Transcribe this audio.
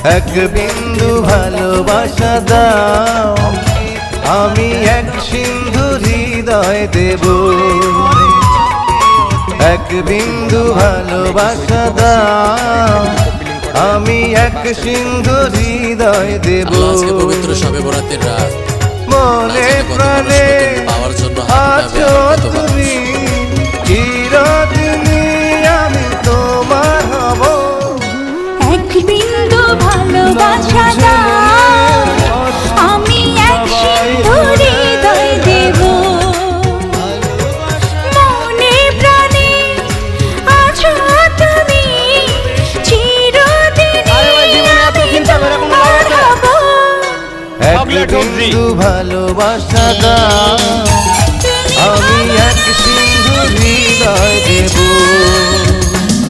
এক বিন্দু ভালোবাসা দাও, আমি এক সিন্ধু হৃদয় দেব। এক বিন্দু ভালোবাসা দাও, আমি এক সিন্ধু হৃদয় দেব। আজকে পবিত্র শবে বরাতের রাত, মনে প্রাণে পাওয়ার জন্য আছো তুমি, চিরদিনই আমি তোমার হব। এক বিন্দু ভালোবাসা দাও, আমি এক সিন্ধু হৃদয় দেব। মনে প্রাণে আছো তুমি, চিরদিনই আমি তোমার হব। এক বিন্দু ভালোবাসা দাও, আমি এক সিন্ধু হৃদয় দেব।